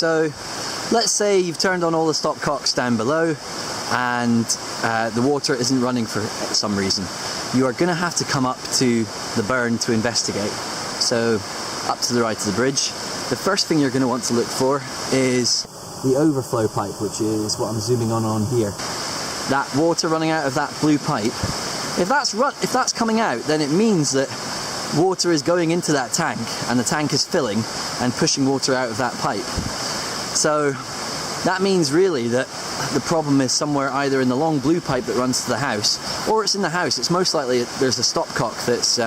so let's say you've turned on all the stopcocks down below and the water isn't running for some reason. You are going to have to come up to the burn to investigate. So up to the right of the bridge. The first thing you're going to want to look for is the overflow pipe, which is what I'm zooming on here. That water running out of that blue pipe, if that's coming out, then it means that water is going into that tank and the tank is filling and pushing water out of that pipe. So that means really that the problem is somewhere either in the long blue pipe that runs to the house, or it's in the house. It's most likely there's a stopcock that's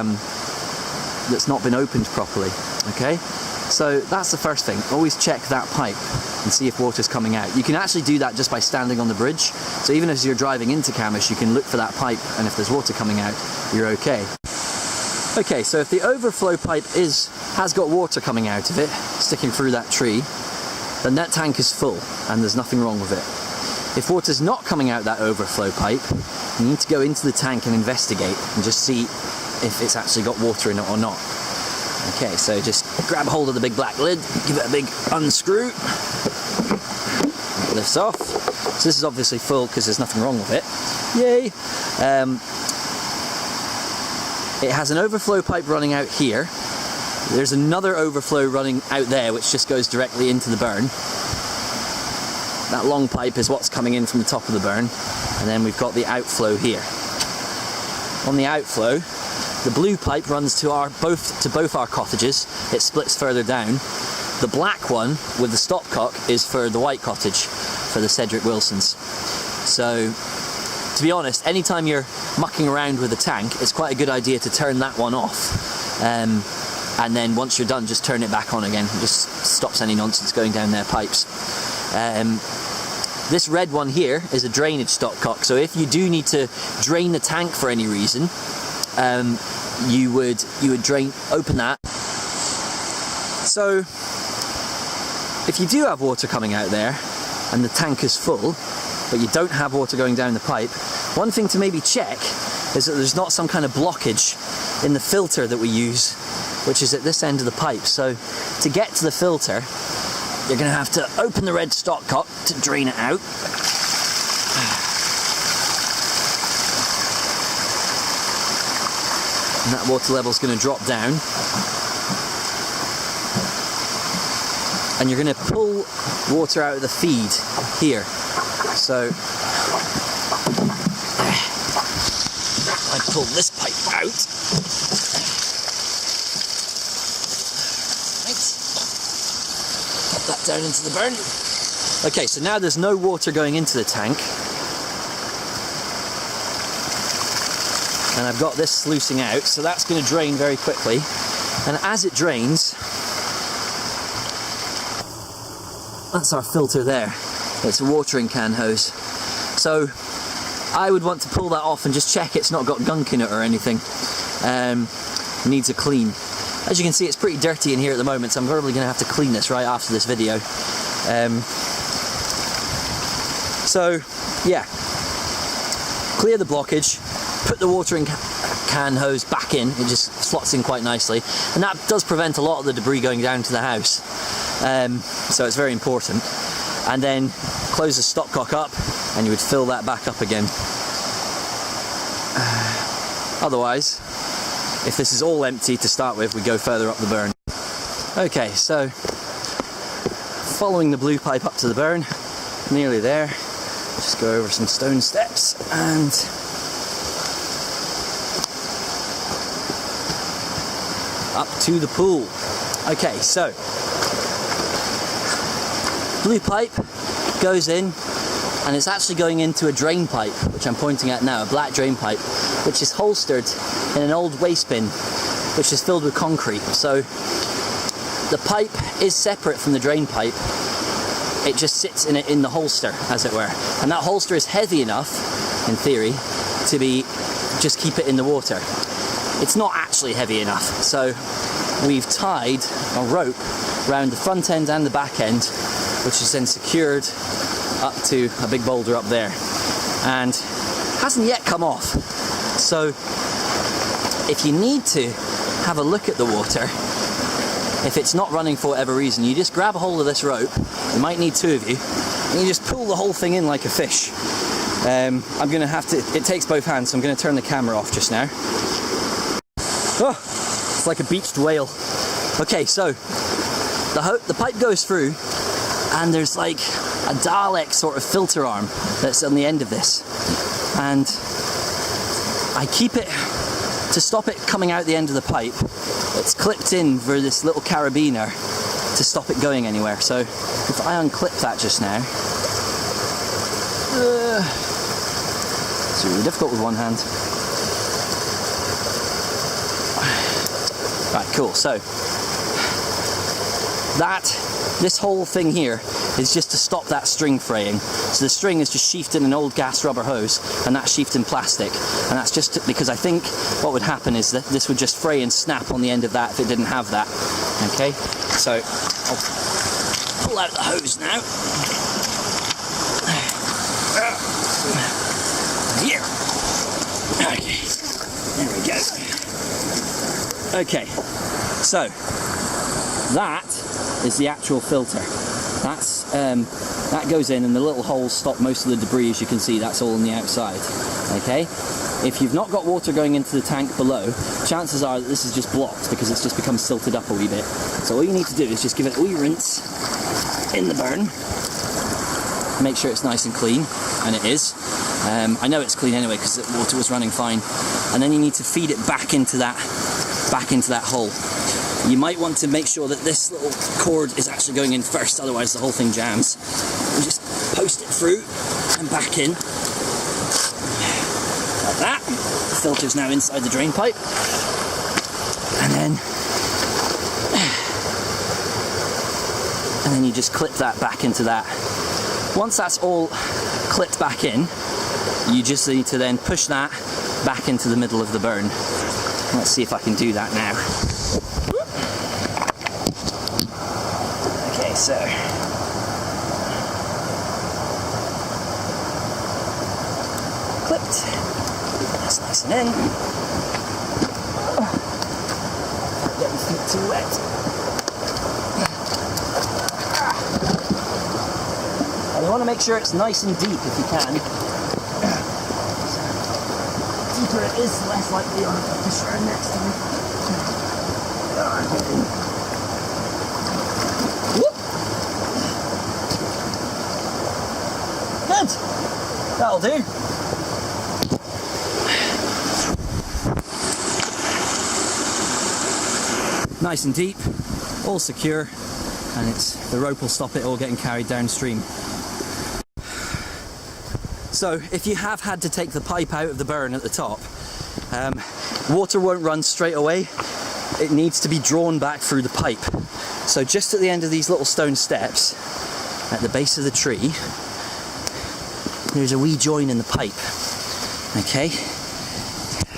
not been opened properly. Okay, so that's the first thing. Always check that pipe and see if water's coming out. You can actually do that just by standing on the bridge. So even as you're driving into Camish, you can look for that pipe, and if there's water coming out, you're okay. Okay, so if the overflow pipe has got water coming out of it, sticking through that tree, then that tank is full and there's nothing wrong with it. If water's not coming out that overflow pipe, you need to go into the tank and investigate and just see if it's actually got water in it or not. Okay, so just grab hold of the big black lid, give it a big unscrew, it lifts off. So this is obviously full because there's nothing wrong with it. Yay! It has an overflow pipe running out here. There's another overflow running out there which just goes directly into the burn. That long pipe is what's coming in from the top of the burn, and then we've got the outflow here. On the outflow, the blue pipe runs to both our cottages. It splits further down. The black one with the stopcock is for the white cottage, for the Cedric Wilsons. So, to be honest, anytime you're mucking around with a tank, it's quite a good idea to turn that one off. And then once you're done, just turn it back on again. It just stops any nonsense going down their pipes. This red one here is a drainage stopcock, so if you do need to drain the tank for any reason, you would open that. So if you do have water coming out there and the tank is full, but you don't have water going down the pipe, one thing to maybe check is that there's not some kind of blockage in the filter that we use, which is at this end of the pipe. So to get to the filter, you're going to have to open the red stopcock to drain it out. And that water level is going to drop down. And you're going to pull water out of the feed here. So I pull this pipe out. Pop that down into the burn. Okay, so now there's no water going into the tank. And I've got this sluicing out, so that's going to drain very quickly. And as it drains, that's our filter there. It's a watering can hose. So I would want to pull that off and just check it's not got gunk in it or anything. Needs a clean. As you can see, it's pretty dirty in here at the moment, so I'm probably going to have to clean this right after this video. So yeah, clear the blockage, put the watering can hose back in. It just slots in quite nicely, and that does prevent a lot of the debris going down to the house. So it's very important. And then close the stopcock up and you would fill that back up again. Otherwise, if this is all empty to start with, we go further up the burn. Okay, so following the blue pipe up to the burn, nearly there. Just go over some stone steps and up to the pool. Okay, so blue pipe goes in, and it's actually going into a drain pipe, which I'm pointing at now, a black drain pipe, which is holstered in an old waste bin, which is filled with concrete. So the pipe is separate from the drain pipe. It just sits in the holster, as it were. And that holster is heavy enough, in theory, to just keep it in the water. It's not actually heavy enough. So we've tied a rope around the front end and the back end, which is then secured up to a big boulder up there, and hasn't yet come off. So if you need to have a look at the water, if it's not running for whatever reason, you just grab a hold of this rope, you might need 2 of you, and you just pull the whole thing in like a fish. I'm going to have to, it takes both hands, so I'm going to turn the camera off just now. Oh, it's like a beached whale. Okay, so the pipe goes through, and there's like a Dalek sort of filter arm that's on the end of this, and I keep it, to stop it coming out the end of the pipe, it's clipped in for this little carabiner to stop it going anywhere. So if I unclip that just now, it's really difficult with one hand. Right, cool, so this whole thing here is just to stop that string fraying. So the string is just sheathed in an old gas rubber hose, and that's sheathed in plastic. And that's just because I think what would happen is that this would just fray and snap on the end of that if it didn't have that. Okay, so I'll pull out the hose now. Here. Okay, there we go. Okay, so that is the actual filter. That goes in, and the little holes stop most of the debris, as you can see. That's all on the outside. Okay, if you've not got water going into the tank below, chances are that this is just blocked because it's just become silted up a wee bit. So all you need to do is just give it a wee rinse in the burn, make sure it's nice and clean, and it is. I know it's clean anyway because the water was running fine. And then you need to feed it back into that hole. You might want to make sure that this little cord is actually going in first, otherwise the whole thing jams. You just post it through and back in. Like that. The filter's now inside the drain pipe. And then you just clip that back into that. Once that's all clipped back in, you just need to then push that back into the middle of the burn. Let's see if I can do that now. Okay, so clipped. That's nice and in. Get your feet too wet. And you want to make sure it's nice and deep if you can. The deeper it is, the less likely you are to shroud next to me. Good! That'll do. Nice and deep, all secure, and the rope will stop it all getting carried downstream. So if you have had to take the pipe out of the burn at the top, water won't run straight away. It needs to be drawn back through the pipe. So just at the end of these little stone steps, at the base of the tree, there's a wee join in the pipe. Okay?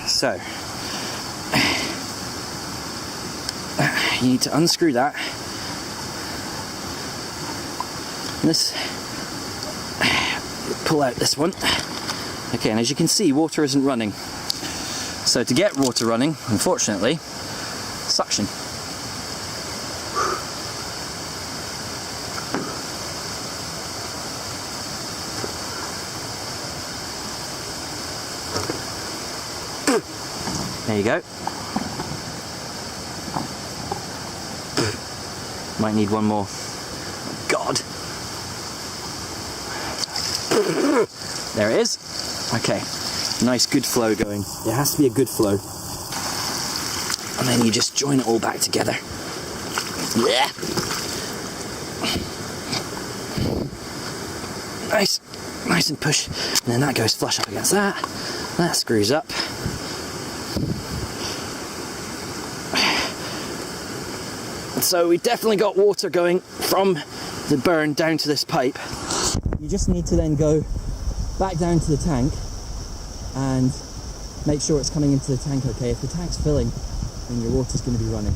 So, you need to unscrew that. And pull out this one. Okay, and as you can see, water isn't running. So to get water running, unfortunately, suction. There you go. Might need one more. God. There it is. Okay, nice good flow going. There has to be a good flow. And then you just join it all back together. Yeah. Nice and push. And then that goes flush up against that. That screws up. So we definitely got water going from the burn down to this pipe. You just need to then go back down to the tank and make sure it's coming into the tank okay. If the tank's filling, then your water's going to be running.